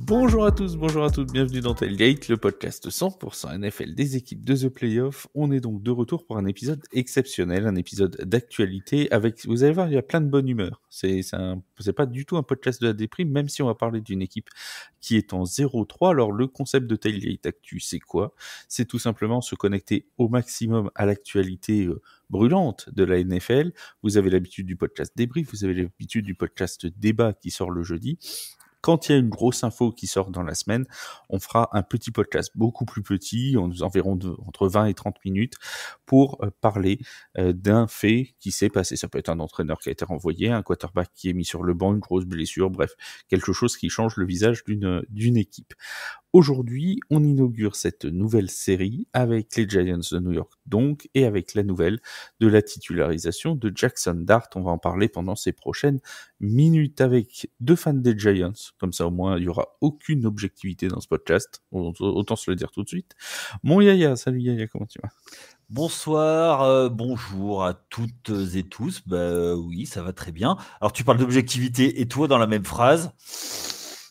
Bonjour à tous, bonjour à toutes, bienvenue dans Tailgate, le podcast 100% NFL des équipes de The Playoff. On est donc de retour pour un épisode exceptionnel, un épisode d'actualité avec, vous allez voir, il y a plein de bonne humeur. C'est pas du tout un podcast de la déprime, même si on va parler d'une équipe qui est en 0-3. Alors le concept de Tailgate Actu, c'est quoi? C'est tout simplement se connecter au maximum à l'actualité brûlante de la NFL. Vous avez l'habitude du podcast débrief, vous avez l'habitude du podcast débat qui sort le jeudi. Quand il y a une grosse info qui sort dans la semaine, on fera un petit podcast beaucoup plus petit, environ entre 20 et 30 minutes, pour parler d'un fait qui s'est passé. Ça peut être un entraîneur qui a été renvoyé, un quarterback qui est mis sur le banc, une grosse blessure, bref, quelque chose qui change le visage d'une équipe. Aujourd'hui, on inaugure cette nouvelle série avec les Giants de New York, donc, et avec la nouvelle de la titularisation de Jackson Dart. On va en parler pendant ces prochaines minutes avec deux fans des Giants. Comme ça, au moins, il y aura aucune objectivité dans ce podcast. Autant se le dire tout de suite. Mon Yaya, salut Yaya, comment tu vas? Bonsoir, bonjour à toutes et tous. Oui, ça va très bien. Alors, tu parles d'objectivité et toi dans la même phrase.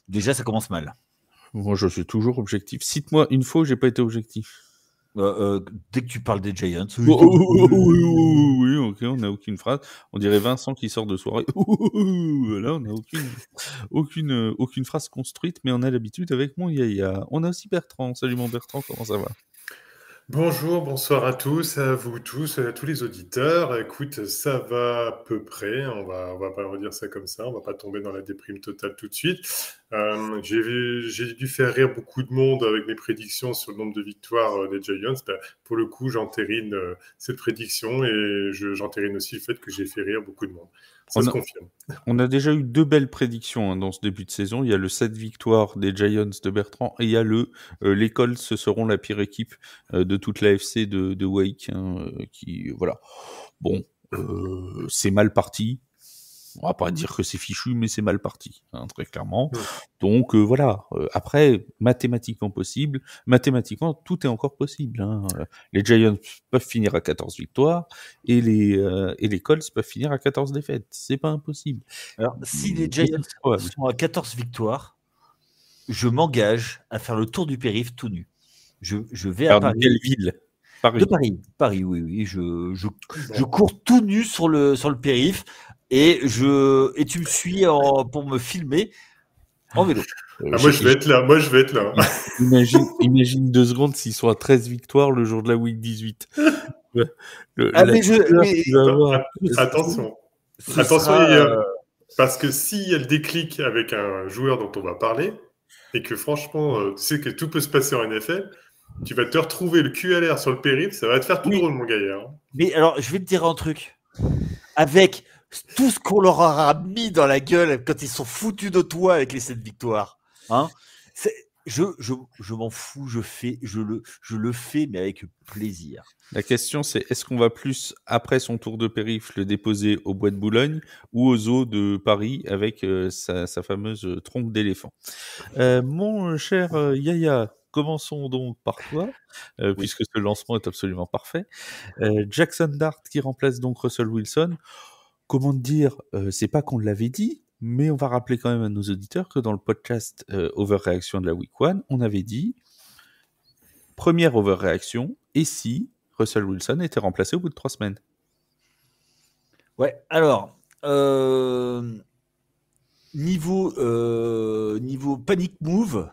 Déjà, ça commence mal. Moi, je suis toujours objectif. Cite-moi une fois où j'ai pas été objectif. Dès que tu parles des Giants. Oui, ok, on n'a aucune phrase. On dirait Vincent qui sort de soirée. Là, on n'a aucune phrase construite, mais on a l'habitude avec mon Yaya. On a aussi Bertrand. Salut mon Bertrand, comment ça va? Bonjour, bonsoir à tous, à vous tous, à tous les auditeurs. Écoute, ça va à peu près, on va pas redire ça comme ça, on va pas tomber dans la déprime totale tout de suite. J'ai dû faire rire beaucoup de monde avec mes prédictions sur le nombre de victoires des Giants. Pour le coup, j'entérine cette prédiction et j'entérine aussi le fait que j'ai fait rire beaucoup de monde. Ça se confirme. On a déjà eu deux belles prédictions dans ce début de saison. Il y a le 7 victoires des Giants de Bertrand et il y a les Colts, ce seront la pire équipe de toute l'AFC de Wake. Qui, voilà. Bon, c'est mal parti. On va pas dire que c'est fichu, mais c'est mal parti, très clairement. Donc voilà. Après, mathématiquement, tout est encore possible. Les Giants peuvent finir à 14 victoires et les Colts peuvent finir à 14 défaites. C'est pas impossible. Alors, si les Giants sont à 14 victoires, je m'engage à faire le tour du périph' tout nu. Je vais à Paris. De quelle ville? Paris. De Paris, oui. Je cours tout nu sur le périph'. Et tu me suis pour me filmer en vélo. Moi, je vais être là. Imagine 2 secondes s'ils sont à 13 victoires le jour de la week 18. Attention, parce que s'il y a le déclic avec un joueur dont on va parler, et que franchement, tu sais que tout peut se passer en NFL, tu vas te retrouver le cul à l'air sur le périph', ça va te faire tout drôle, mon gars. Mais alors, je vais te dire un truc. Avec tout ce qu'on leur aura mis dans la gueule quand ils sont foutus de toi avec les 7 victoires, je m'en fous, je le fais, mais avec plaisir. La question, c'est est-ce qu'on va plus, après son tour de périph', le déposer au Bois de Boulogne ou aux eaux de Paris avec sa fameuse trompe d'éléphant. Mon cher Yaya, commençons donc par toi, puisque ce lancement est absolument parfait. Jackson Dart qui remplace donc Russell Wilson. Comment te dire, c'est pas qu'on l'avait dit, mais on va rappeler quand même à nos auditeurs que dans le podcast Overreaction de la Week 1, on avait dit première overreaction, et si Russell Wilson était remplacé au bout de 3 semaines? Ouais, alors, niveau panic move,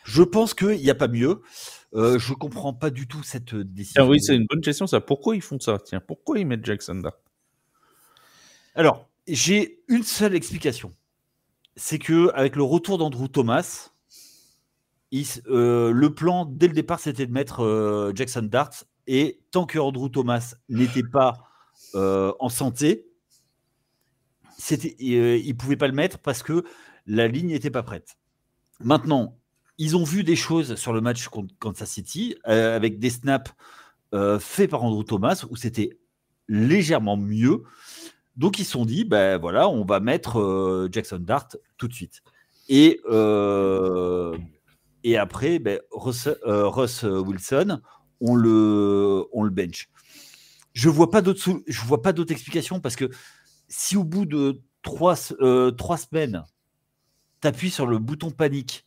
je pense qu'il n'y a pas mieux. Je comprends pas du tout cette décision. Ah oui, c'est une bonne question ça. Pourquoi ils font ça? Tiens, pourquoi ils mettent Jackson Dart? Alors, j'ai une seule explication. C'est que avec le retour d'Andrew Thomas, le plan dès le départ, c'était de mettre Jackson Dart. Et tant que Andrew Thomas n'était pas en santé, il ne pouvait pas le mettre parce que la ligne n'était pas prête. Maintenant, ils ont vu des choses sur le match contre Kansas City avec des snaps faits par Andrew Thomas où c'était légèrement mieux. Donc, ils se sont dit, voilà, on va mettre Jackson Dart tout de suite. Et après, Russ Wilson, on le bench. Je vois pas d'autre explication parce que si au bout de 3 semaines, t'appuies sur le bouton panique,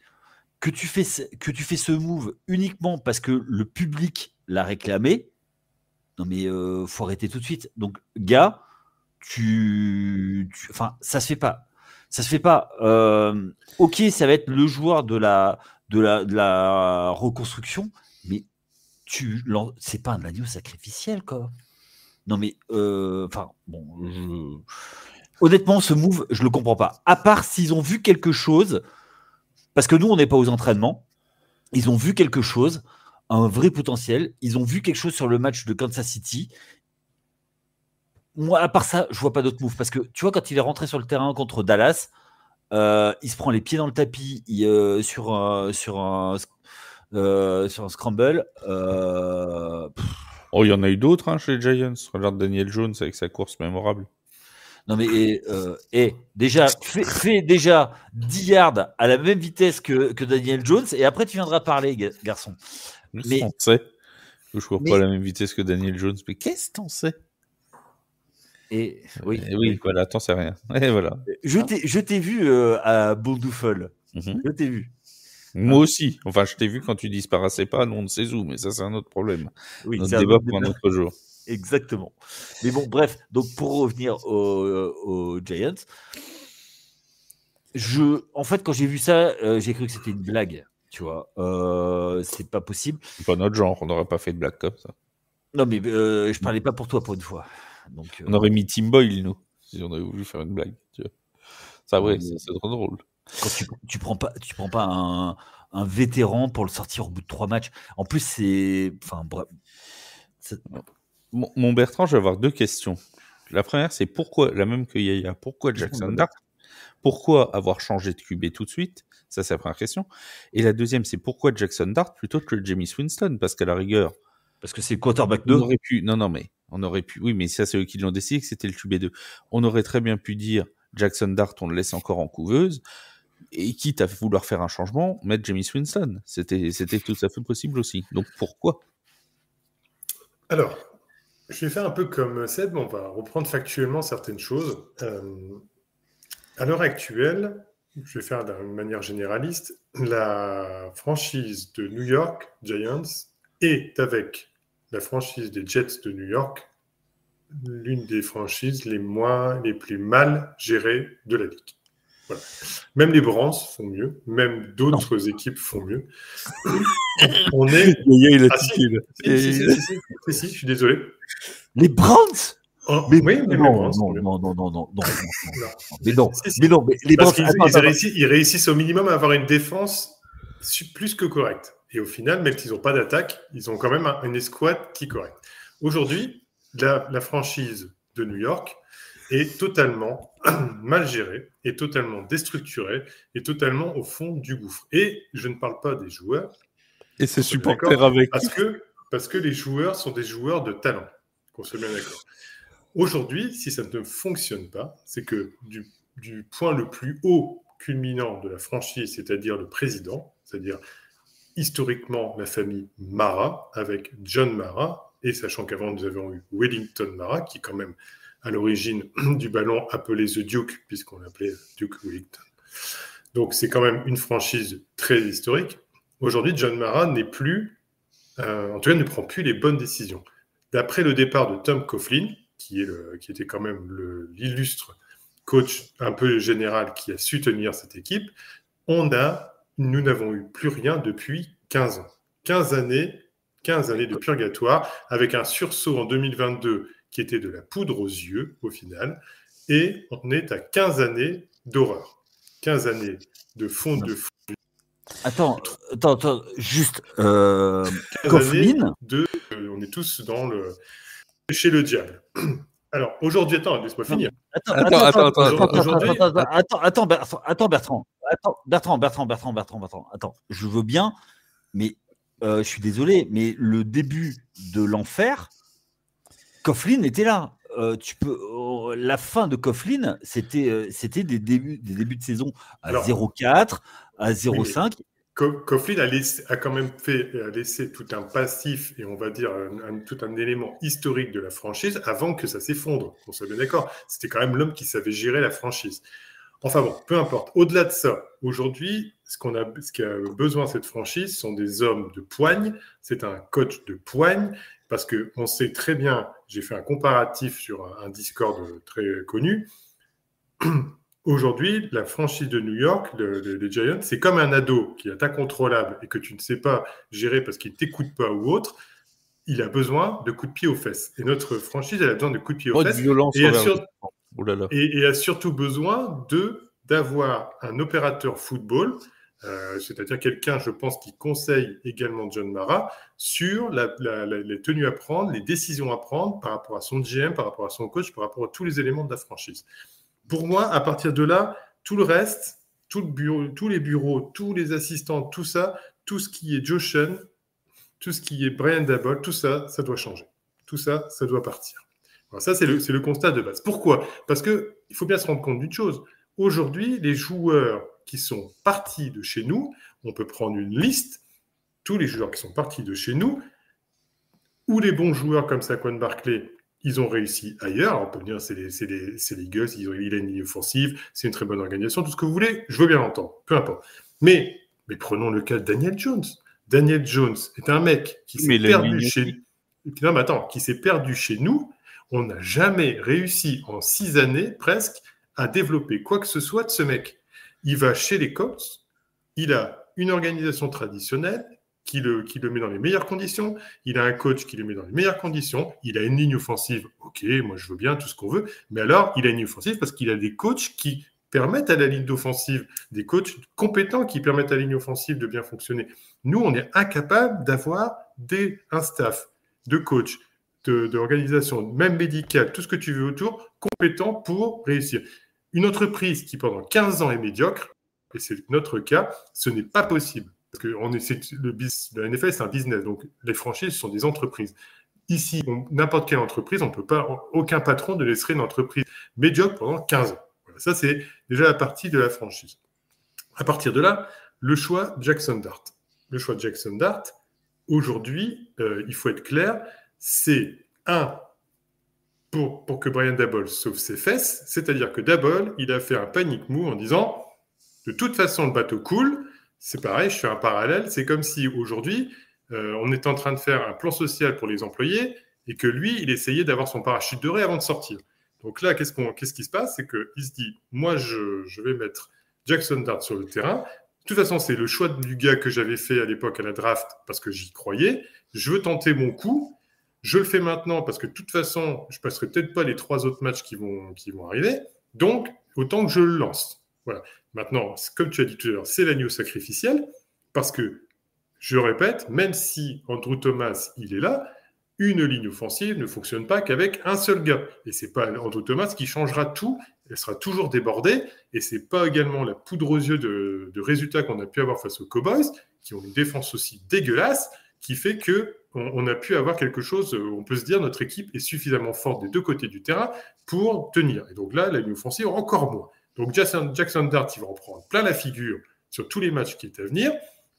que tu fais ce move uniquement parce que le public l'a réclamé, non mais faut arrêter tout de suite. Donc, gars, enfin, ça se fait pas. Ça se fait pas. Ok, ça va être le joueur de la reconstruction, mais c'est pas un agneau sacrificiel, quoi. Non mais, enfin, bon, honnêtement, ce move, je le comprends pas. À part s'ils ont vu quelque chose, parce que nous, on n'est pas aux entraînements, ils ont vu quelque chose, un vrai potentiel, ils ont vu quelque chose sur le match de Kansas City. Moi, à part ça, je vois pas d'autres moves, parce que tu vois, quand il est rentré sur le terrain contre Dallas, il se prend les pieds dans le tapis sur un scramble. Oh, il y en a eu d'autres chez les Giants. Regarde Daniel Jones avec sa course mémorable. Non mais déjà, fais déjà 10 yards à la même vitesse que Daniel Jones et après tu viendras parler, garçon. Mais on sait que je cours pas à la même vitesse que Daniel Jones. Mais qu'est-ce que t'en sais? Oui, voilà, t'en sais rien. Et voilà. Je t'ai vu à Bouldoufel. Je t'ai vu. Moi aussi. Enfin, je t'ai vu quand tu disparaissais pas, nous on ne sait où, mais ça c'est un autre problème. Oui, notre débat pour un autre jour. Exactement. Mais bon, bref, donc pour revenir aux Giants, en fait, quand j'ai vu ça, j'ai cru que c'était une blague, tu vois. C'est pas possible. C'est pas notre genre, on n'aurait pas fait de blague comme ça. Non, mais je parlais pas pour toi pour une fois. Donc, on aurait mis Tim Boyle, nous, si on avait voulu faire une blague. Tu vois. Ça, ouais, c'est trop drôle. Quand tu prends pas un vétéran pour le sortir au bout de 3 matchs. En plus, c'est... Enfin, bref. Mon Bertrand, je vais avoir 2 questions. La première, c'est pourquoi, la même que Yaya, pourquoi Jackson Dart? Pourquoi avoir changé de QB tout de suite? Ça, c'est la première question. Et la deuxième, c'est pourquoi Jackson Dart plutôt que Jameis Winston? Parce qu'à la rigueur... Parce que c'est quarterback 2. On aurait pu... Non, mais on aurait pu... Oui, mais ça, c'est eux qui l'ont décidé que c'était le QB2. On aurait très bien pu dire Jackson Dart, on le laisse encore en couveuse. Et quitte à vouloir faire un changement, mettre Jameis Winston. C'était tout à fait possible aussi. Donc, pourquoi? Alors... Je vais faire un peu comme Seb, on va reprendre factuellement certaines choses. À l'heure actuelle, je vais faire d'une manière généraliste, la franchise de New York Giants est, avec la franchise des Jets de New York, l'une des franchises les plus mal gérées de la ligue. Voilà. Même les Browns font mieux, même d'autres équipes font mieux. On est... Il a tiqué, là. Si, je suis désolé. Les Browns? Oui, mais non. Mais non, mais les Browns, ils réussissent au minimum à avoir une défense plus que correcte. Et au final, même s'ils n'ont pas d'attaque, ils ont quand même une escouade qui est correcte. Aujourd'hui, la franchise de New York est totalement mal gérée, est totalement déstructurée, est totalement au fond du gouffre. Et je ne parle pas des joueurs. Et ses supporters avec. Parce que les joueurs sont des joueurs de talent. Qu'on soit bien d'accord. Aujourd'hui, si ça ne fonctionne pas, c'est que du point le plus haut culminant de la franchise, c'est-à-dire le président, c'est-à-dire historiquement la famille Mara, avec John Mara, et sachant qu'avant nous avons eu Wellington Mara, qui est quand même à l'origine du ballon appelé The Duke, puisqu'on l'appelait Duke Wellington. Donc c'est quand même une franchise très historique. Aujourd'hui, John Mara n'est plus, en tout cas ne prend plus les bonnes décisions. D'après le départ de Tom Coughlin, qui était quand même l'illustre coach un peu général qui a su tenir cette équipe, nous n'avons eu plus rien depuis 15 ans. 15 années de purgatoire, avec un sursaut en 2022 qui était de la poudre aux yeux, au final, et on est à 15 années d'horreur. 15 années de fond de fond. Attends, juste Coughlin. On est tous chez le diable. Alors, aujourd'hui, laisse-moi finir. Bertrand. Attends, je veux bien, mais je suis désolé, mais le début de l'enfer, Coughlin était là. La fin de Coughlin, c'était des débuts de saison à 0,4, à 0,5. Coughlin a quand même laissé tout un passif et on va dire tout un élément historique de la franchise avant que ça s'effondre. On soit bien d'accord. C'était quand même l'homme qui savait gérer la franchise. Enfin bon, peu importe. Au-delà de ça, aujourd'hui, ce qu'a besoin cette franchise sont des hommes de poigne. C'est un coach de poigne parce qu'on sait très bien, j'ai fait un comparatif sur un Discord très connu. Aujourd'hui, la franchise de New York, les Giants, c'est comme un ado qui est incontrôlable et que tu ne sais pas gérer parce qu'il ne t'écoute pas ou autre. Il a besoin de coups de pied aux fesses. Et notre franchise, elle a besoin de coups de pied aux fesses. De violence et, et a surtout besoin d'avoir un opérateur football, c'est-à-dire quelqu'un, je pense, qui conseille également John Mara sur les tenues à prendre, les décisions à prendre par rapport à son GM, par rapport à son coach, par rapport à tous les éléments de la franchise. Pour moi, à partir de là, tout le reste, tous les bureaux, tous les assistants, tout ça, tout ce qui est Joe Schoen, tout ce qui est Brian Daboll, tout ça, ça doit changer. Tout ça, ça doit partir. Alors ça, c'est le constat de base. Pourquoi ? Parce qu'il faut bien se rendre compte d'une chose. Aujourd'hui, les joueurs qui sont partis de chez nous, on peut prendre une liste, tous les joueurs qui sont partis de chez nous, ou les bons joueurs comme Saquon Barkley, ils ont réussi ailleurs. Alors on peut dire c'est les Eagles, il a une ligne offensive, c'est une très bonne organisation, tout ce que vous voulez, je veux bien l'entendre, peu importe. Mais prenons le cas de Daniel Jones. Daniel Jones est un mec qui s'est perdu chez nous. On n'a jamais réussi en 6 années presque à développer quoi que ce soit de ce mec. Il va chez les Colts, il a une organisation traditionnelle qui le met dans les meilleures conditions, il a un coach qui le met dans les meilleures conditions, il a une ligne offensive, ok, moi je veux bien tout ce qu'on veut, mais alors il a une ligne offensive parce qu'il a des coachs qui permettent à la ligne offensive, des coachs compétents qui permettent à la ligne offensive de bien fonctionner. Nous, on est incapable d'avoir un staff de coachs, d'organisation, même médicale, tout ce que tu veux autour, compétent pour réussir. Une entreprise qui, pendant 15 ans, est médiocre, et c'est notre cas, ce n'est pas possible. Parce que la NFL, c'est un business, donc les franchises sont des entreprises. Ici, n'importe quelle entreprise, aucun patron ne laisserait une entreprise médiocre pendant 15 ans. Voilà, ça, c'est déjà la partie de la franchise. À partir de là, le choix Jackson Dart. Le choix de Jackson Dart, aujourd'hui, il faut être clair, c'est pour que Brian Daboll sauve ses fesses, c'est-à-dire que Daboll, il a fait un panic move en disant de toute façon, le bateau coule. C'est pareil, je fais un parallèle. C'est comme si aujourd'hui, on était en train de faire un plan social pour les employés et que lui, il essayait d'avoir son parachute doré avant de sortir. Donc là, qu'est-ce qui se passe ? C'est qu'il se dit, moi, je vais mettre Jackson Dart sur le terrain. De toute façon, c'est le choix du gars que j'avais fait à l'époque à la draft parce que j'y croyais. Je veux tenter mon coup. Je le fais maintenant parce que de toute façon, je ne passerai peut-être pas les 3 autres matchs qui vont arriver. Donc, autant que je le lance. Voilà. Maintenant, comme tu as dit tout à l'heure, c'est l'agneau sacrificiel parce que, je répète, même si Andrew Thomas, il est là, une ligne offensive ne fonctionne pas qu'avec un seul gars. Et ce n'est pas Andrew Thomas qui changera tout. Elle sera toujours débordée. Et ce n'est pas également la poudre aux yeux de résultats qu'on a pu avoir face aux Cowboys, qui ont une défense aussi dégueulasse, qui fait qu'on a pu avoir quelque chose, on peut se dire, notre équipe est suffisamment forte des deux côtés du terrain pour tenir. Et donc là, la ligne offensive, encore moins. Donc Jackson Dart, il va en prendre plein la figure sur tous les matchs qui est à venir.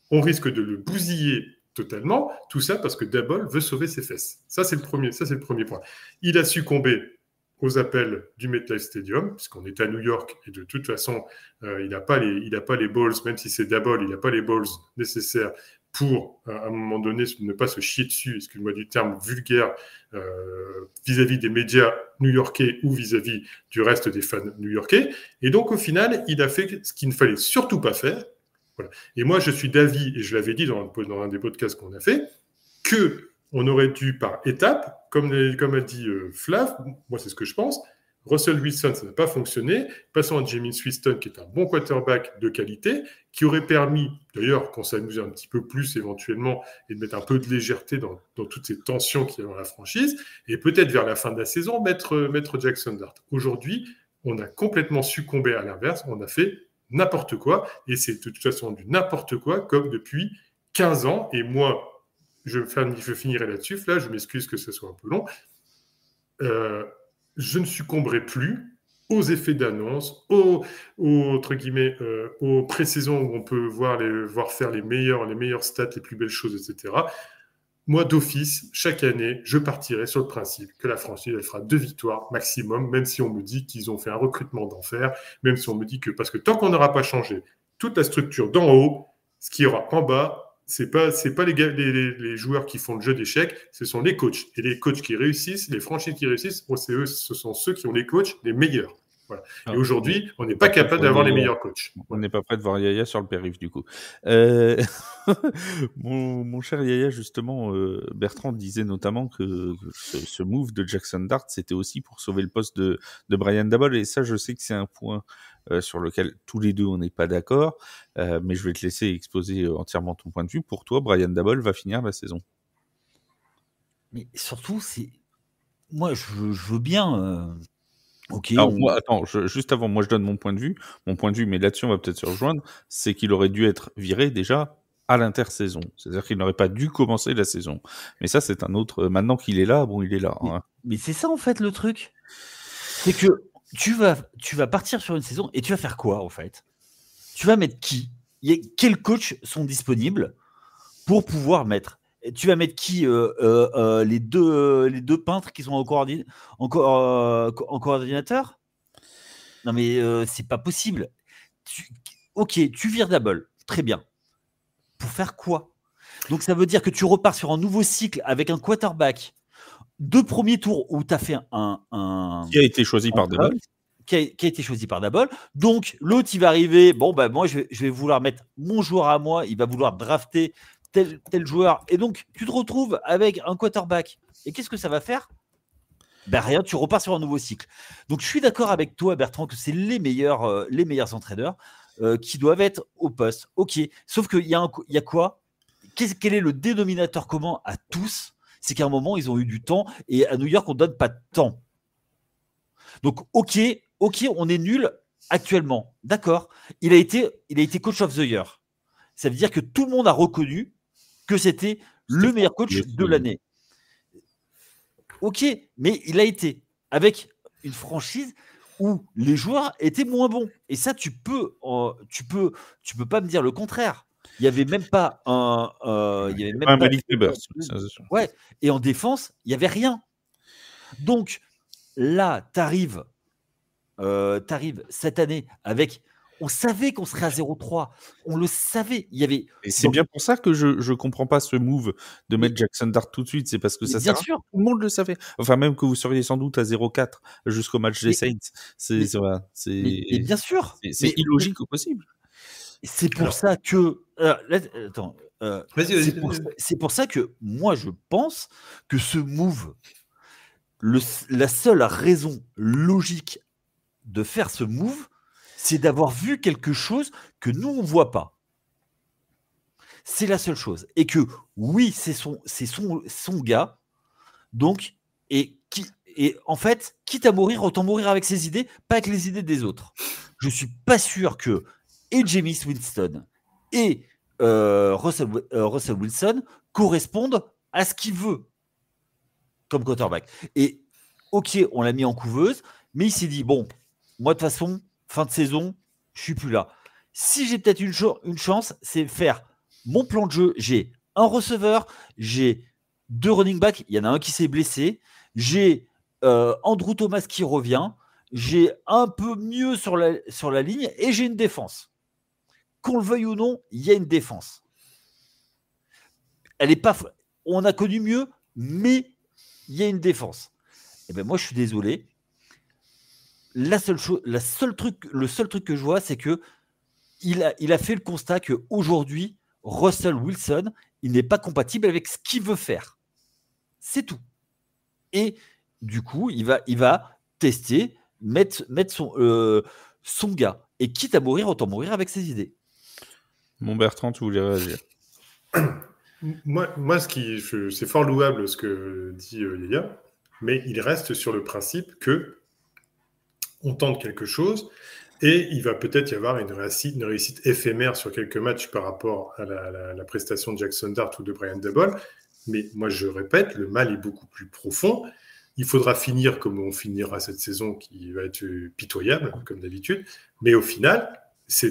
On risque de le bousiller totalement. Tout ça parce que Daboll veut sauver ses fesses. Ça, c'est le premier point. Il a succombé aux appels du MetLife Stadium, puisqu'on est à New York, et de toute façon, il n'a pas les balls, même si c'est Daboll, il n'a pas les balls nécessaires pour, à un moment donné, ne pas se chier dessus, excuse-moi du terme vulgaire, vis-à-vis des médias new-yorkais ou vis-à-vis du reste des fans new-yorkais. Et donc, au final, il a fait ce qu'il ne fallait surtout pas faire. Voilà. Et moi, je suis d'avis, et je l'avais dit dans un des podcasts qu'on a fait, qu'on aurait dû, par étapes, comme a dit Flav, moi, c'est ce que je pense, Russell Wilson, ça n'a pas fonctionné. Passons à Jameis Winston, qui est un bon quarterback de qualité, qui aurait permis, d'ailleurs, qu'on s'amuse un petit peu plus éventuellement et de mettre un peu de légèreté dans toutes ces tensions qu'il y a dans la franchise, et peut-être vers la fin de la saison, mettre Jackson Dart. Aujourd'hui, on a complètement succombé à l'inverse, on a fait n'importe quoi, et c'est de toute façon du n'importe quoi, comme depuis 15 ans, et moi, je finirai là-dessus, là, je m'excuse que ce soit un peu long, je ne succomberai plus aux effets d'annonce, entre guillemets, aux pré-saisons où on peut voir faire les meilleures stats, les plus belles choses, etc. moi, d'office, chaque année, je partirai sur le principe que la franchise, elle fera 2 victoires maximum, même si on me dit qu'ils ont fait un recrutement d'enfer, même si on me dit que, parce que tant qu'on n'aura pas changé toute la structure d'en haut, ce qu'il y aura en bas, c'est pas les joueurs qui font le jeu d'échecs, ce sont les coachs. Et les coachs qui réussissent, les franchises qui réussissent, ce sont ceux qui ont les coachs les meilleurs. Voilà. Et aujourd'hui, on n'est pas capable d'avoir les meilleurs coachs. On n'est pas prêt de voir Yaya sur le périph' du coup. Mon cher Yaya, justement, Bertrand disait notamment que ce move de Jackson Dart, c'était aussi pour sauver le poste de Brian Daboll. Et ça, je sais que c'est un point sur lequel tous les deux, on n'est pas d'accord. Mais je vais te laisser exposer entièrement ton point de vue. Pour toi, Brian Daboll va finir la saison. Mais surtout, moi, je veux bien... Okay, alors, moi, attends, juste avant, moi je donne mon point de vue. Mon point de vue, mais là-dessus on va peut-être se rejoindre, c'est qu'il aurait dû être viré déjà à l'intersaison. C'est-à-dire qu'il n'aurait pas dû commencer la saison. Mais ça, c'est un autre... Maintenant qu'il est là, bon, il est là. Hein. Mais c'est ça en fait le truc. C'est que tu vas partir sur une saison et tu vas faire quoi en fait? Tu vas mettre qui? Quels coachs sont disponibles pour pouvoir mettre? Tu vas mettre qui les deux peintres qui sont en coordinateur? Non mais c'est pas possible. Ok, tu vires Daboll, très bien. Pour faire quoi? Donc ça veut dire que tu repars sur un nouveau cycle avec un quarterback de premier tour où tu as fait qui a été choisi par Daboll. Qui a été choisi par Daboll. Donc l'autre il va arriver, bon ben moi je vais vouloir mettre mon joueur à moi, il va vouloir drafter tel joueur, et donc tu te retrouves avec un quarterback. Et qu'est-ce que ça va faire? Ben rien, tu repars sur un nouveau cycle. Donc je suis d'accord avec toi, Bertrand, que c'est les meilleurs entraîneurs qui doivent être au poste. Ok, sauf qu'il y a quoi? Quel est le dénominateur commun à tous? C'est qu'à un moment, ils ont eu du temps, et à New York, on ne donne pas de temps. Donc, ok, on est nul actuellement. D'accord. Il a été coach of the year. Ça veut dire que tout le monde a reconnu que c'était le meilleur coach de l'année. Ok, mais il a été avec une franchise où les joueurs étaient moins bons. Et ça, tu peux pas me dire le contraire. Il n'y avait même pas un Malik Neighbors. Ouais. Et en défense, il n'y avait rien. Donc là, t'arrives cette année avec... On savait qu'on serait à 0-3. On le savait. Il y avait... Et c'est bien pour ça que je comprends pas ce move de mettre Jackson Dart tout de suite. C'est parce que ça sert à... Tout le monde le savait. Enfin, même que vous seriez sans doute à 0-4 jusqu'au match des Saints. C'est bien sûr. C'est illogique au possible. C'est pour ça que... attends. C'est pour ça que moi, je pense que ce move, la seule raison logique de faire ce move, c'est d'avoir vu quelque chose que nous, on ne voit pas. C'est la seule chose. Et que, oui, c'est son gars. Donc, et en fait, quitte à mourir, autant mourir avec ses idées, pas avec les idées des autres. Je ne suis pas sûr que et Jameis Winston et Russell Wilson correspondent à ce qu'il veut comme quarterback. Et ok, on l'a mis en couveuse, mais il s'est dit, bon, moi de toute façon, fin de saison, je suis plus là. Si j'ai peut-être une chance, c'est faire mon plan de jeu. J'ai un receveur, j'ai 2 running backs, il y en a un qui s'est blessé, j'ai Andrew Thomas qui revient, j'ai un peu mieux sur la ligne et j'ai une défense. Qu'on le veuille ou non, il y a une défense. Elle est pas... On a connu mieux, mais il y a une défense. Et ben moi, je suis désolé. Le seul truc que je vois, c'est que il a fait le constat qu'aujourd'hui, Russell Wilson, il n'est pas compatible avec ce qu'il veut faire. C'est tout. Et du coup, il va tester, mettre son gars. Et quitte à mourir, autant mourir avec ses idées. Mon Bertrand, tu voulais réagir? Moi, c'est fort louable ce que dit Yaya, mais il reste sur le principe que on tente quelque chose et il va peut-être y avoir une réussite éphémère sur quelques matchs par rapport à la prestation de Jackson Dart ou de Brian Daboll. Mais moi, je répète, le mal est beaucoup plus profond. Il faudra finir comme on finira cette saison qui va être pitoyable, comme d'habitude. Mais au final,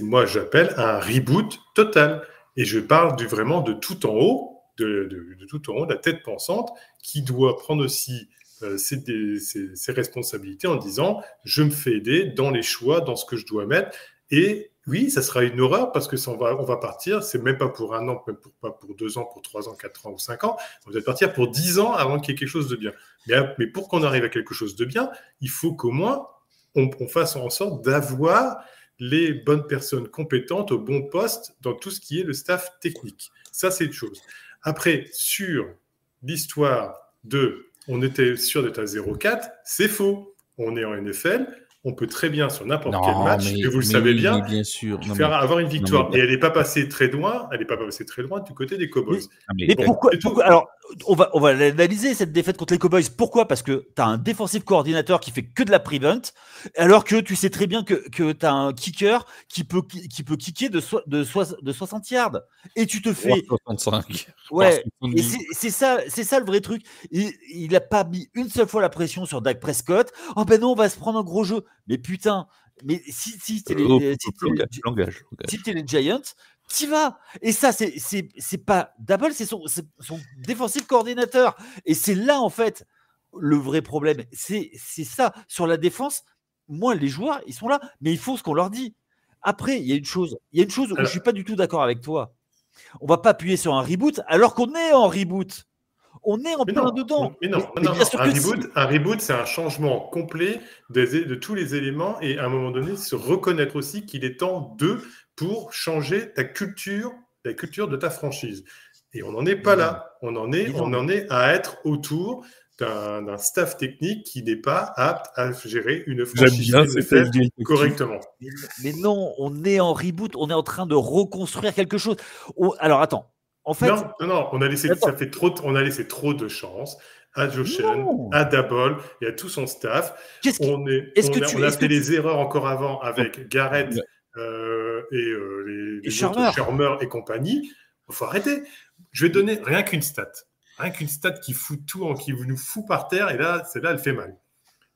moi, j'appelle un reboot total. Et je parle vraiment de tout en haut, de tout au long, la tête pensante, qui doit prendre aussi ses responsabilités en disant « je me fais aider dans les choix, dans ce que je dois mettre ». Et oui, ça sera une horreur parce que on va partir, c'est même pas pour 1 an, même pas pour 2 ans, pour 3 ans, 4 ans ou 5 ans, on va partir pour 10 ans avant qu'il y ait quelque chose de bien. Mais pour qu'on arrive à quelque chose de bien, il faut qu'au moins on fasse en sorte d'avoir les bonnes personnes compétentes au bon poste dans tout ce qui est le staff technique. Ça, c'est une chose. Après, sur l'histoire on était sûr d'être à 0-4, c'est faux. On est en NFL, on peut très bien, sur n'importe quel match, et vous le savez bien, sûr. avoir une victoire. Et elle n'est pas passée très loin, du côté des Cowboys. Mais pourquoi alors, on va l'analyser, cette défaite contre les Cowboys. Pourquoi ? Parce que tu as un défensif coordinateur qui fait que de la prevent, alors que tu sais très bien que tu as un kicker qui peut kicker de 60 yards. Et tu te fais... 65. Ouais, et c'est ça le vrai truc. Il n'a pas mis une seule fois la pression sur Dak Prescott. Oh ben non, on va se prendre un gros jeu. Mais putain, mais si t'es les Giants, t'y vas. Et ça, c'est pas Daboll, c'est son défensif coordinateur. Et c'est là, en fait, le vrai problème. C'est ça. Sur la défense, moi, les joueurs, ils sont là, mais il faut ce qu'on leur dit. Après, il y a une chose où je suis pas du tout d'accord avec toi. On va pas appuyer sur un reboot alors qu'on est en reboot. On est en plein dedans. Un reboot, c'est un changement complet de tous les éléments et à un moment donné, se reconnaître aussi qu'il est temps pour changer ta culture, la culture de ta franchise. Et on n'en est pas là. On en est à être autour d'un staff technique qui n'est pas apte à gérer une franchise correctement. Mais non, on est en reboot, on est en train de reconstruire quelque chose. Alors attends, en fait... Non, on a laissé trop de chance à Josh Allen, à Daboll et à tout son staff. On a fait les erreurs encore avant avec Garrett et les Shurmur et compagnie. Il faut arrêter. Je vais donner rien qu'une stat qui fout tout, qui nous fout par terre, et là, celle-là, elle fait mal.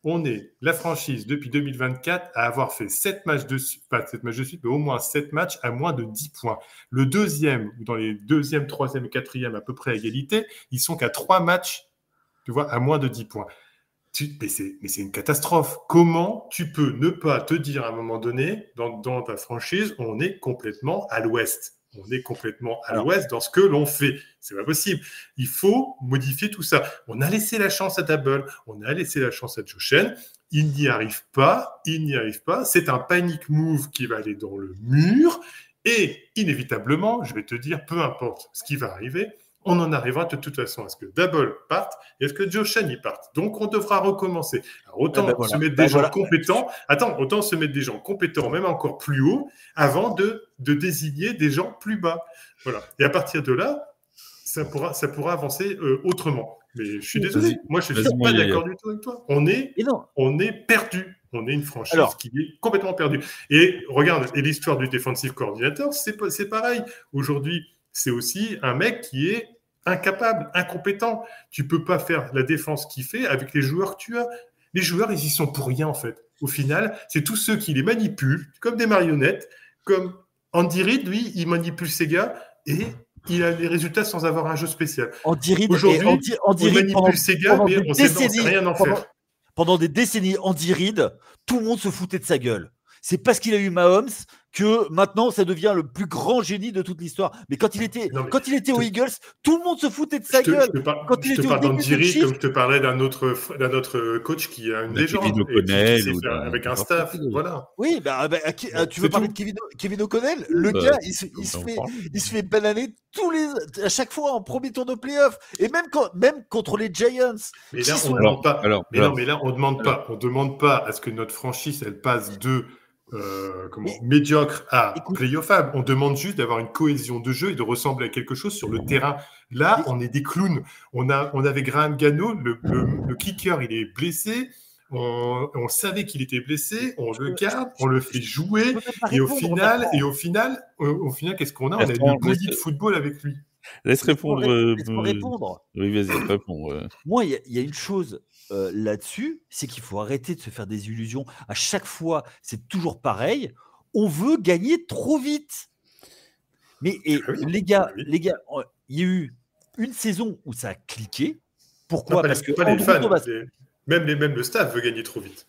On est la franchise depuis 2024 à avoir fait 7 matchs de suite, pas 7 matchs de suite, mais au moins 7 matchs à moins de 10 points. Le deuxième, ou dans les deuxième, troisième et quatrième à peu près à égalité, ils sont qu'à 3 matchs, tu vois, à moins de 10 points. Mais c'est une catastrophe. Comment tu peux ne pas te dire à un moment donné, dans ta franchise, on est complètement à l'ouest. On est complètement à l'ouest dans ce que l'on fait. C'est pas possible. Il faut modifier tout ça. On a laissé la chance à Daboll, on a laissé la chance à Josh Allen. Il n'y arrive pas. C'est un panic move qui va aller dans le mur. Et inévitablement, je vais te dire, peu importe ce qui va arriver, on en arrivera de toute façon à ce que Daboll parte et à ce que Josh Allen y parte. Donc, on devra recommencer. Alors, autant se mettre des gens compétents. Autant se mettre des gens compétents, même encore plus haut, avant de désigner des gens plus bas. Voilà. Et à partir de là, ça pourra avancer autrement. Mais je suis désolé. Moi, je ne suis pas d'accord du tout avec toi. On est perdu. On est une franchise qui est complètement perdue. Et regarde, l'histoire du defensive coordinator, c'est pareil. Aujourd'hui, c'est aussi un mec qui est incapable, incompétent. Tu peux pas faire la défense qu'il fait avec les joueurs que tu as. Les joueurs, ils y sont pour rien, en fait. Au final, c'est tous ceux qui les manipulent, comme des marionnettes, comme Andy Reid, lui, il manipule ses gars et il a les résultats sans avoir un jeu spécial. Andy Reid, aujourd'hui, on manipule ses gars, mais on sait rien en faire. Pendant des décennies, Andy Reid, tout le monde se foutait de sa gueule. C'est parce qu'il a eu Mahomes que maintenant, ça devient le plus grand génie de toute l'histoire. Mais quand il était aux Eagles, tout le monde se foutait de sa gueule. Je te parle d'Andy Reid comme je te parlais d'un autre coach qui a une légende avec un staff. Voilà. Oui, tu veux parler de Kevin O'Connell? Le gars, il se fait bananer à chaque fois en premier tour de playoff. Et même contre les Giants. Mais là, on ne demande pas à ce que notre franchise, elle passe de médiocre à playoffable. On demande juste d'avoir une cohésion de jeu et de ressembler à quelque chose sur le terrain. Là, on est des clowns. On avait Graham Gano, le kicker, il est blessé. On savait qu'il était blessé. On le garde, on le fait jouer. Et au final, qu'est-ce qu'on a? On a une bouillie de football avec lui. Laisse répondre. Oui, vas-y, réponds. Moi, il y a une chose là-dessus, c'est qu'il faut arrêter de se faire des illusions. À chaque fois, c'est toujours pareil. On veut gagner trop vite. Mais les gars, il y a eu une saison où ça a cliqué. Pourquoi? Pas Parce que les Andrew fans, Thomas, même le staff veut gagner trop vite.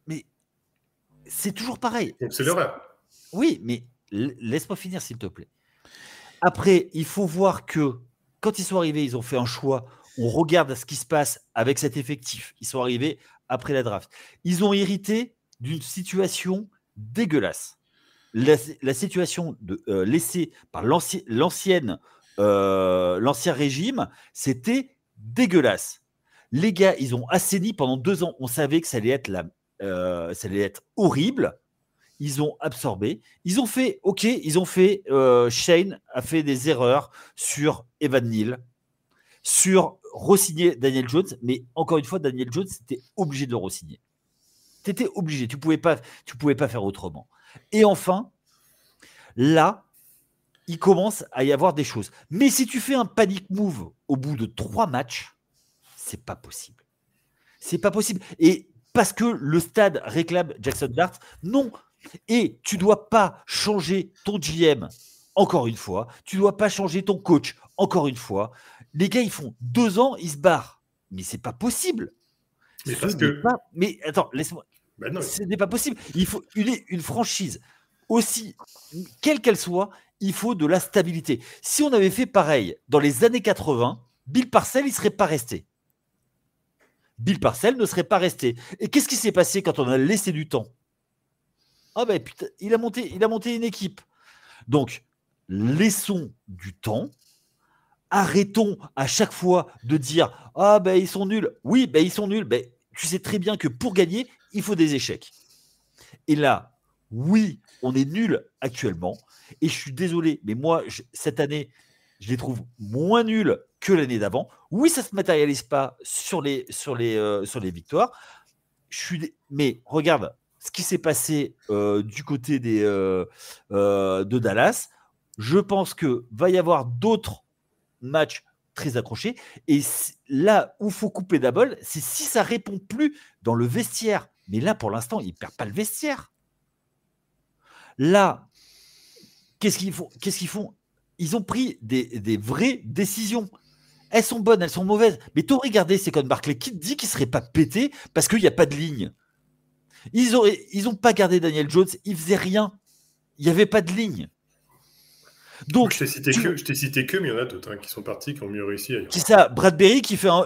mais c'est toujours pareil. Donc c'est l'horreur. Oui, mais laisse-moi finir, s'il te plaît. Après, il faut voir que quand ils sont arrivés, ils ont fait un choix. On regarde ce qui se passe avec cet effectif. Ils sont arrivés après la draft. Ils ont hérité d'une situation dégueulasse. La situation laissée par l'ancien régime, c'était dégueulasse. Les gars, ils ont assaini pendant 2 ans. On savait que ça allait être horrible. Ils ont absorbé. Ils ont fait, Shane a fait des erreurs sur Evan Neal, sur re-signer Daniel Jones, mais encore une fois, Daniel Jones, c'était obligé de le re-signer. T'étais obligé, tu pouvais pas faire autrement. Et enfin, là, il commence à y avoir des choses. Mais si tu fais un panic move au bout de 3 matchs, c'est pas possible. C'est pas possible. Et parce que le stade réclame Jackson Dart, non. Et tu dois pas changer ton GM encore une fois. Tu dois pas changer ton coach encore une fois. Les gars, ils font 2 ans, ils se barrent. Mais c'est pas possible. Mais parce que... Mais attends, laisse-moi. non, ce n'est pas possible. Il faut une franchise aussi, quelle qu'elle soit, il faut de la stabilité. Si on avait fait pareil dans les années 80, Bill Parcells, il ne serait pas resté. Bill Parcells ne serait pas resté. Et qu'est-ce qui s'est passé quand on a laissé du temps? Ah ben putain, il a monté une équipe. Donc, laissons du temps. Arrêtons à chaque fois de dire ah ben ils sont nuls. Oui, ben ils sont nuls. Ben, tu sais très bien que pour gagner, il faut des échecs. Et là, oui, on est nuls actuellement. Et je suis désolé, mais moi, cette année, je les trouve moins nuls que l'année d'avant. Oui, ça ne se matérialise pas sur les victoires. Mais regarde ce qui s'est passé du côté de Dallas. Je pense qu'il va y avoir d'autres matchs très accrochés. Et là où il faut couper d'abord, c'est si ça ne répond plus dans le vestiaire. Mais là, pour l'instant, ils ne perdent pas le vestiaire. Là, qu'est-ce qu'ils font? Ils ont pris des vraies décisions. Elles sont bonnes, elles sont mauvaises. Mais t'aurais regardé Saquon Barkley, qui te dit qu'il ne serait pas pété parce qu'il n'y a pas de ligne? Ils n'ont pas gardé Daniel Jones, il ne faisait rien. Il n'y avait pas de ligne. Donc, je t'ai cité que, mais il y en a d'autres qui sont partis, qui ont mieux réussi ailleurs. Qui ça? Bradbury qui fait un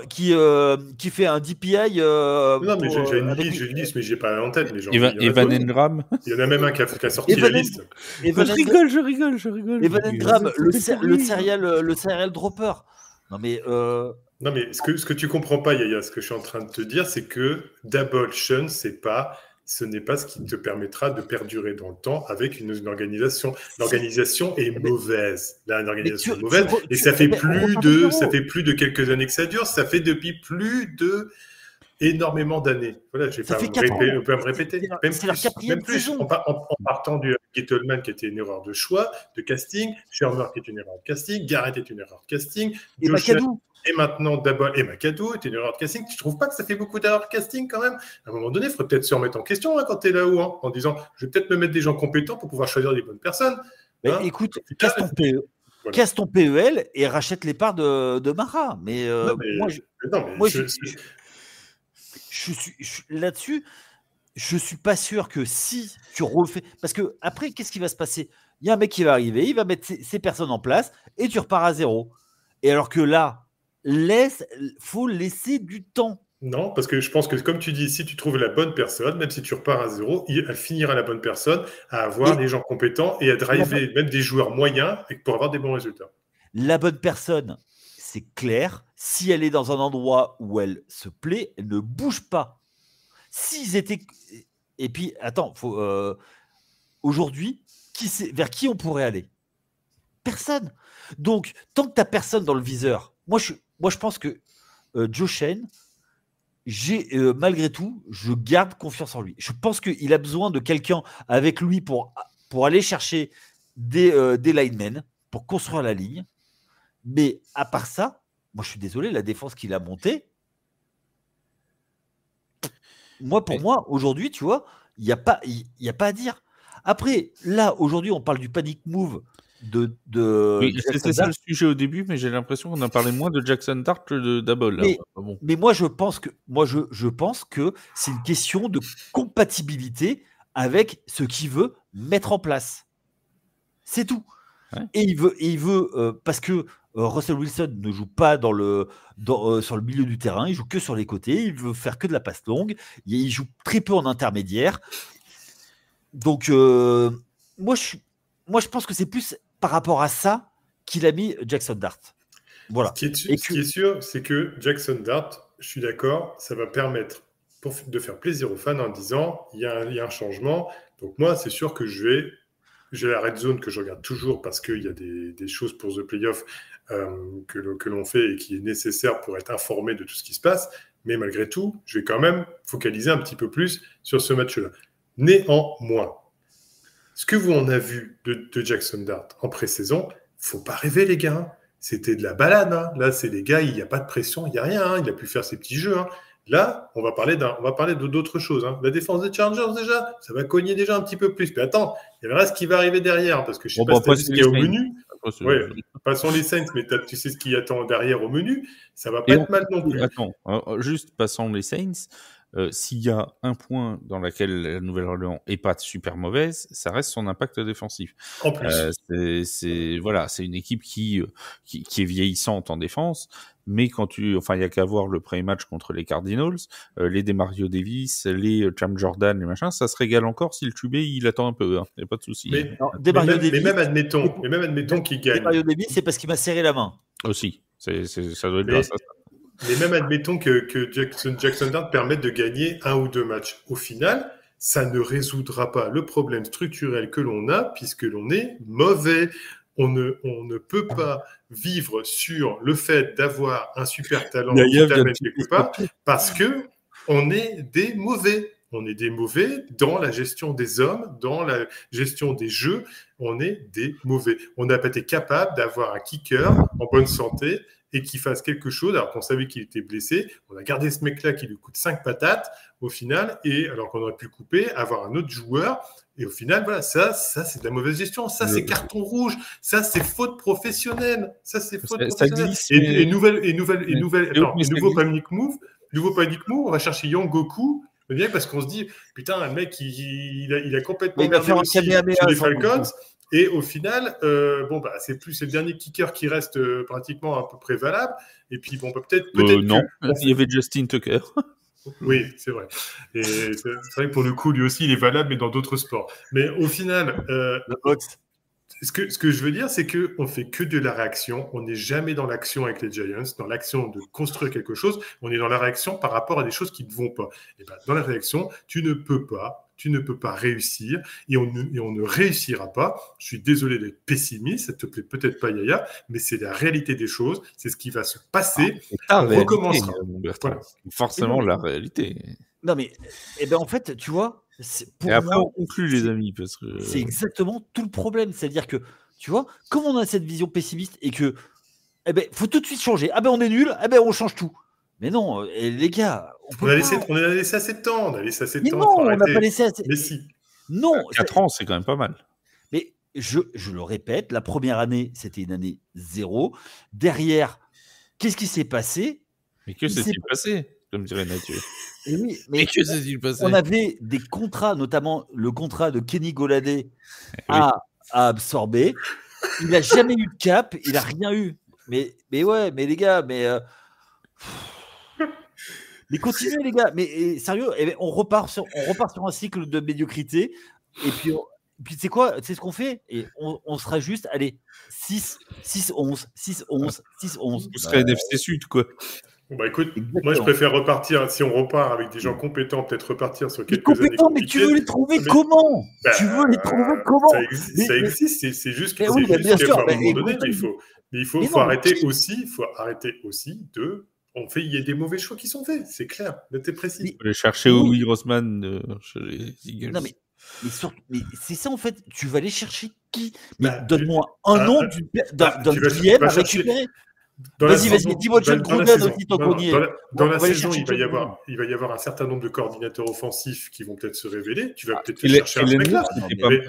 DPI. Non, mais j'ai une liste, mais je n'ai pas en tête. Evan Engram. Il y en a même un qui a sorti la liste. Je rigole. Evan Engram, le serial dropper. Non, mais ce que tu comprends pas, Yaya, ce que je suis en train de te dire, c'est que d'abolition, ce n'est pas ce qui te permettra de perdurer dans le temps avec une organisation. L'organisation est mauvaise. Là, l'organisation est mauvaise. Et ça fait plus de quelques années que ça dure. Ça fait depuis plus de énormément d'années. Voilà, on peut me répéter. Même plus. En partant du Gettleman qui était une erreur de choix, de casting, Shermer qui est une erreur de casting, Garrett est une erreur de casting, et McAdoo. Et maintenant, d'abord, et McAdoo est une erreur de casting. Tu ne trouves pas que ça fait beaucoup d'erreurs de casting quand même? À un moment donné, il faudrait peut-être se remettre en question quand tu es là-haut, en disant je vais peut-être me mettre des gens compétents pour pouvoir choisir les bonnes personnes. Écoute, casse ton PEL et rachète les parts de Mara. Mais là-dessus, je ne suis pas sûr que si tu refais. Parce que après, qu'est-ce qui va se passer? Il y a un mec qui va arriver, il va mettre ses personnes en place et tu repars à zéro. Et alors que là, faut laisser du temps. Non, parce que je pense que, comme tu dis, si tu trouves la bonne personne, même si tu repars à zéro, elle finira la bonne personne à avoir des gens compétents et à driver même des joueurs moyens pour avoir des bons résultats. La bonne personne, c'est clair. Si elle est dans un endroit où elle se plaît, elle ne bouge pas. S'ils étaient... Et puis, attends, aujourd'hui, vers qui on pourrait aller? Personne. Donc, tant que tu n'as personne dans le viseur, moi je pense que Joe Shane, malgré tout, je garde confiance en lui. Je pense qu'il a besoin de quelqu'un avec lui pour aller chercher des linemen, pour construire la ligne. Mais à part ça, moi je suis désolé, la défense qu'il a montée, pour moi, aujourd'hui, tu vois, il n'y a pas à dire. Après, là, aujourd'hui, on parle du panic move Oui, Jackson c'était ça Dart. le sujet au début, mais j'ai l'impression qu'on a parlé moins de Jackson Dart que de Dabble. Mais moi, je pense que c'est une question de compatibilité avec ce qu'il veut mettre en place. C'est tout. Ouais. Et il veut parce que Russell Wilson ne joue pas sur le milieu du terrain, il joue que sur les côtés, il veut faire que de la passe longue, il joue très peu en intermédiaire. Donc, moi, je pense que c'est plus par rapport à ça qu'il a mis Jackson Dart. Voilà. Ce qui est sûr, c'est que Jackson Dart, je suis d'accord, ça va permettre de faire plaisir aux fans en disant il y a un changement. Donc moi, c'est sûr que j'ai la red zone que je regarde toujours parce qu'il y a des choses pour The Playoff que l'on fait et qui est nécessaire pour être informé de tout ce qui se passe. Mais malgré tout, je vais quand même focaliser un petit peu plus sur ce match-là. Néanmoins, ce que vous en avez vu de Jackson Dart en pré-saison, faut pas rêver les gars. C'était de la balade. Hein. Là, c'est les gars, il n'y a pas de pression, il n'y a rien. Hein. Il a pu faire ses petits jeux. Hein. Là, on va parler d'autres choses. Hein. La défense des Chargers, déjà, ça va cogner déjà un petit peu plus. Mais attends, il y a le reste qui va arriver derrière, parce que je ne sais pas si tu as vu ce qu'il y a au menu. Ouais, passons les Saints, mais tu sais ce qui attend derrière au menu. Ça va pas être mal non plus. Attends, juste passons les Saints. S'il y a un point dans lequel la Nouvelle-Orléans est pas super mauvaise, ça reste son impact défensif. En plus, c'est une équipe qui est vieillissante en défense, mais il y a qu'à voir le premier match contre les Cardinals, les Demario Davis, les Cam Jordan, les machins, ça se régale encore si le QB il attend un peu, hein, y a pas de souci. Mais même admettons qu'il gagne. Demario Davis, c'est parce qu'il m'a serré la main. Aussi, ça doit être grâce à ça. Mais même admettons que Jackson Dart permette de gagner 1 ou 2 matchs. Au final, ça ne résoudra pas le problème structurel que l'on a puisque l'on est mauvais. On ne peut pas vivre sur le fait d'avoir un super talent qui t'amène quelque part parce que on est des mauvais. On est des mauvais dans la gestion des hommes, dans la gestion des jeux. On est des mauvais. On n'a pas été capable d'avoir un kicker en bonne santé et qui fasse quelque chose, alors qu'on savait qu'il était blessé. On a gardé ce mec-là qui lui coûte 5 patates au final, et alors qu'on aurait pu le couper, avoir un autre joueur. Et au final, voilà, ça c'est de la mauvaise gestion. Ça, c'est carton rouge. Ça, c'est faute professionnelle. Ça, c'est faute professionnelle. Glisse, et nouveau panic move, on va chercher Yang Goku. Bien parce qu'on se dit, putain, un mec, il a complètement merdé aussi chez les Falcons. Et au final, c'est le dernier kicker qui reste pratiquement à peu près valable. Et puis, peut-être non, il y avait Justin Tucker. Oui, c'est vrai. Et c'est vrai que pour le coup, lui aussi, il est valable, mais dans d'autres sports. Mais au final, ce que je veux dire, c'est qu'on ne fait que de la réaction. On n'est jamais dans l'action avec les Giants, dans l'action de construire quelque chose. On est dans la réaction par rapport à des choses qui ne vont pas. Et dans la réaction, tu ne peux pas réussir et on ne réussira pas. Je suis désolé d'être pessimiste, ça te plaît peut-être pas, Yaya, mais c'est la réalité des choses. C'est ce qui va se passer. On recommencera. Voilà. Forcément, la réalité. Non, mais en fait, tu vois. Et après, on conclut, les amis, parce que c'est exactement tout le problème. C'est-à-dire que, tu vois, comme on a cette vision pessimiste et que, faut tout de suite changer. On est nul, on change tout. Mais non, les gars, on a laissé assez de temps. Mais non, on n'a pas laissé assez. Mais si. Non. 4 ans, c'est quand même pas mal. Mais je le répète, la première année, c'était une année 0. Derrière, qu'est-ce qui s'est passé? Mais que s'est-il passé, comme dirait Mathieu? Et oui, mais que s'est-il passé? On avait des contrats, notamment le contrat de Kenny Golladay à absorber. Il n'a jamais eu de cap, il n'a rien eu. Mais les gars, mais continuez les gars. Mais sérieux, on repart sur un cycle de médiocrité. Et puis c'est quoi? C'est ce qu'on fait. Et on sera juste, allez, 6-11. Vous serez NFC Sud, quoi. Écoute, moi je préfère repartir, si on repart avec des gens compétents, peut-être repartir sur quelques années. Mais tu veux les trouver comment? Ça existe, c'est juste qu'à un moment donné, il faut arrêter aussi de... Il y a des mauvais choix qui sont faits, c'est clair, t'es précis. Il faut aller chercher Howie Grossman chez les Eagles. Non, mais c'est ça en fait, tu vas aller chercher qui? Donne-moi un nom d'un GM à récupérer. Vas-y, dis-moi John Gruden aussi, tant qu'on y est. Dans la saison, il va y avoir un certain nombre de coordinateurs offensifs qui vont peut-être se révéler. Tu vas peut-être chercher un mec là.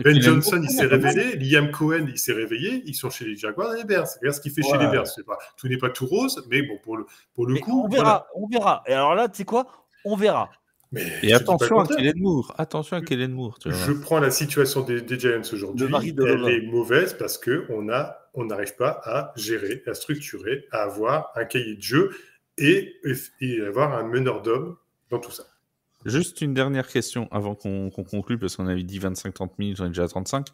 Ben Johnson, il s'est révélé. Liam Cohen, il s'est réveillé. Ils sont chez les Jaguars et les Bears. Regarde ce qu'il fait chez les Bears. Tout n'est pas tout rose, mais bon, pour le coup. On verra. Et alors là, tu sais quoi ? On verra. Et attention à Kellen Moore. Je prends la situation des Giants aujourd'hui. Elle est mauvaise parce qu'on n'arrive pas à gérer, à structurer, à avoir un cahier de jeu et avoir un meneur d'hommes dans tout ça. Juste une dernière question avant qu'on conclue, parce qu'on avait dit 25-30 minutes, on est déjà à 35.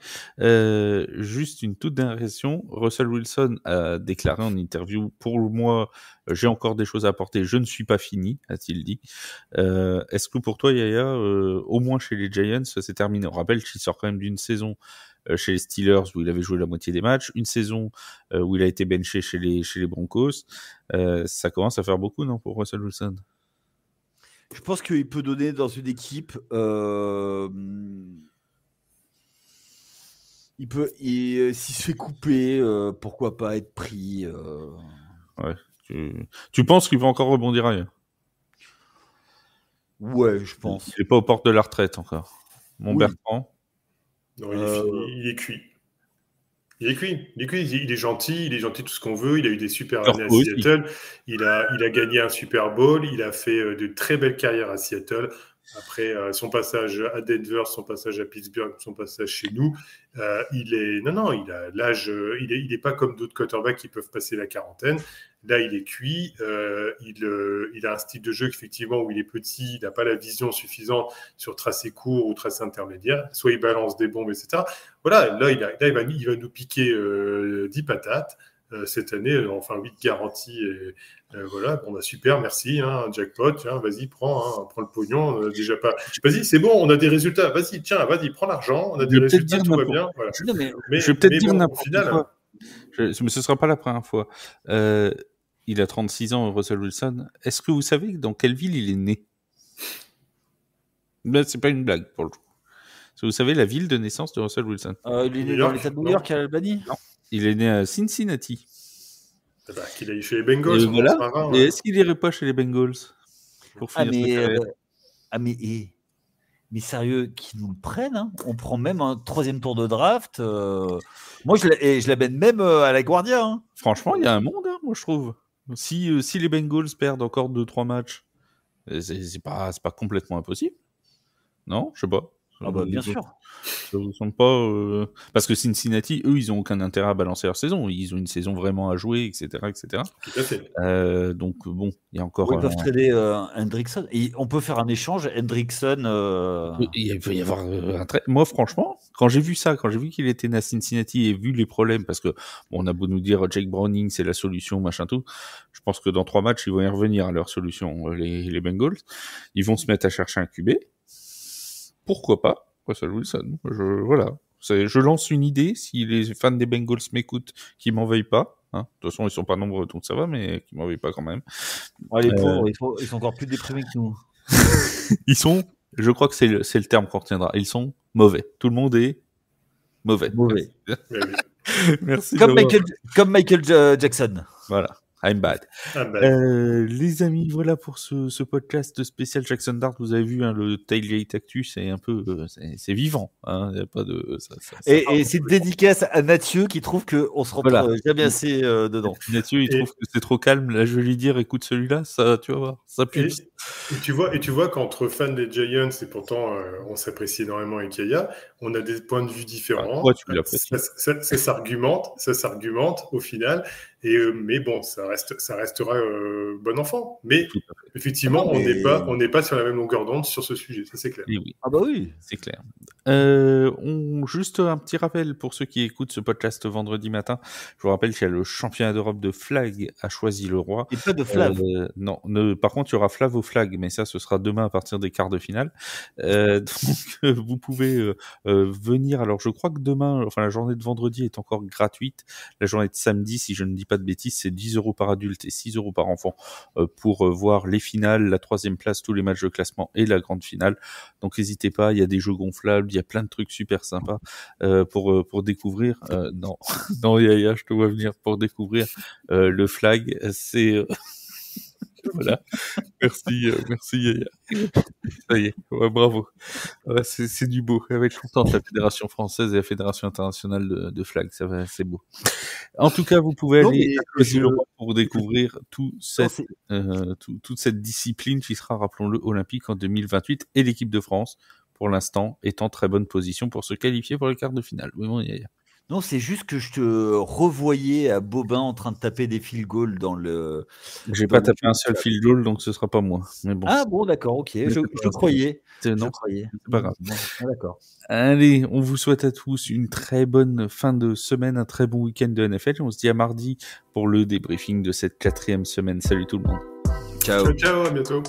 Juste une toute dernière question. Russell Wilson a déclaré en interview, pour moi, j'ai encore des choses à apporter, je ne suis pas fini, a-t-il dit. Est-ce que pour toi, Yaya, au moins chez les Giants, c'est terminé? On rappelle qu'il sort quand même d'une saison chez les Steelers où il avait joué la moitié des matchs, une saison où il a été benché chez les Broncos. Ça commence à faire beaucoup, non, pour Russell Wilson? Je pense qu'il peut donner dans une équipe. S'il se fait couper, pourquoi pas être pris. Ouais. Tu penses qu'il va encore rebondir ailleurs? Ouais, je pense. Il n'est pas aux portes de la retraite encore. Bertrand. Non, il est cuit. Il est gentil, tout ce qu'on veut. Il a eu des super années à Seattle. Il a gagné un Super Bowl. Il a fait de très belles carrières à Seattle. Après son passage à Denver, son passage à Pittsburgh, son passage chez nous, il a l'âge. Il est pas comme d'autres quarterbacks qui peuvent passer la quarantaine. Là, il est cuit. Il a un style de jeu effectivement où il est petit, il n'a pas la vision suffisante sur tracé court ou tracé intermédiaire. Soit il balance des bombes, etc. Voilà, là, il va nous piquer 10 patates cette année, enfin 8 garanties. Voilà, bon, super, merci, jackpot, vas-y, prends le pognon. Déjà pas. Vas-y, c'est bon, on a des résultats. Vas-y, prends l'argent, on a des résultats, tout va bien. Voilà. Je vais peut-être dire n'importe quoi. Mais ce ne sera pas la première fois. Il a 36 ans, Russell Wilson. Est-ce que vous savez dans quelle ville il est né? Là, c'est pas une blague, pour le coup. Est-ce que vous savez la ville de naissance de Russell Wilson? Il est né dans l'État de New York, à Albany? Non. Il est né à Cincinnati. Qu'il a eu chez les Bengals. Voilà. Et est-ce qu'il irait pas chez les Bengals pour finir mais sérieux, qu'ils nous le prennent, hein. On prend même un 3e tour de draft. Moi, je l'amène même à la Guardia. Hein. Franchement, il y a un monde, moi, je trouve. Si les Bengals perdent encore 2-3 matchs, c'est pas complètement impossible. Non, je sais pas. Bien sûr. Ça vous semble pas parce que Cincinnati, eux, ils ont aucun intérêt à balancer leur saison. Ils ont une saison vraiment à jouer, etc., etc. Tout à fait. Donc bon, il y a encore. Ils peuvent trader Hendrickson. Et on peut faire un échange Hendrickson. Il peut y avoir un trait. Moi, franchement, quand j'ai vu qu'il était né à Cincinnati et vu les problèmes, parce que on a beau nous dire Jake Browning, c'est la solution, machin tout. Je pense que dans 3 matchs, ils vont y revenir à leur solution. Les Bengals, ils vont se mettre à chercher un QB. Pourquoi pas? Russell Wilson. Voilà. Je lance une idée. Si les fans des Bengals m'écoutent, qu'ils m'en veuillent pas. De toute façon, ils sont pas nombreux, donc ça va, mais qu'ils m'en veuillent pas quand même. Ouais, les pauvres, ils sont encore plus déprimés que nous. Ils sont, je crois que c'est le terme qu'on retiendra. Ils sont mauvais. Tout le monde est mauvais. Merci. Comme Michael Jackson. Voilà. I'm bad. Les amis, voilà pour ce podcast spécial Jackson Dart. Vous avez vu, le Tailgate Actu, c'est un peu, c'est vivant. Y a pas de. Et c'est une dédicace à Mathieu qui trouve que on se retrouve jamais assez dedans. Mathieu, il trouve que c'est trop calme. Là, je vais lui dire, écoute celui-là, ça, tu vas voir, ça pue. Et tu vois qu'entre fans des Giants, et pourtant on s'apprécie énormément avec Yaya, on a des points de vue différents. Toi, tu l'apprécies. Ça s'argumente au final. Mais bon, ça restera bon enfant. Mais effectivement, on n'est pas sur la même longueur d'onde sur ce sujet, ça c'est clair. Et oui. Ah bah oui, c'est clair. Juste un petit rappel pour ceux qui écoutent ce podcast vendredi matin. Je vous rappelle qu'il y a le championnat d'Europe de flag à Choisy-le-Roi. Et pas de flag. Non, par contre, il y aura flag au flag, mais ça, ce sera demain à partir des quarts de finale. Donc, vous pouvez venir. Alors, je crois que demain, enfin la journée de vendredi est encore gratuite. La journée de samedi, si je ne dis pas de bêtises, c'est 10 € par adulte et 6 € par enfant pour voir les finales, la 3e place, tous les matchs de classement et la grande finale. Donc, n'hésitez pas. Il y a des jeux gonflables, il y a plein de trucs super sympas pour découvrir. Non, non, Yaya, je te vois venir pour découvrir le flag. C'est voilà. Merci Yaya. Ça y est, ouais, bravo. Ouais, c'est du beau. Elle va être contente, la Fédération française et la Fédération internationale de flag. Ça va, c'est beau. En tout cas, vous pouvez aller à Cozy-le-Roi pour découvrir toute cette discipline qui sera, rappelons-le, olympique en 2028 et l'équipe de France, pour l'instant, est en très bonne position pour se qualifier pour les quarts de finale. Oui, bon, Yaya. Non, c'est juste que je te revoyais à Bobin en train de taper des field goals dans le. J'ai pas tapé un seul field goal, donc ce sera pas moi. Mais bon. Ah bon, d'accord, ok. Je croyais. Non, je croyais. C'est pas grave. Bon, d'accord. Allez, on vous souhaite à tous une très bonne fin de semaine, un très bon week-end de NFL. On se dit à mardi pour le débriefing de cette 4e semaine. Salut tout le monde. Ciao. Ciao, à bientôt.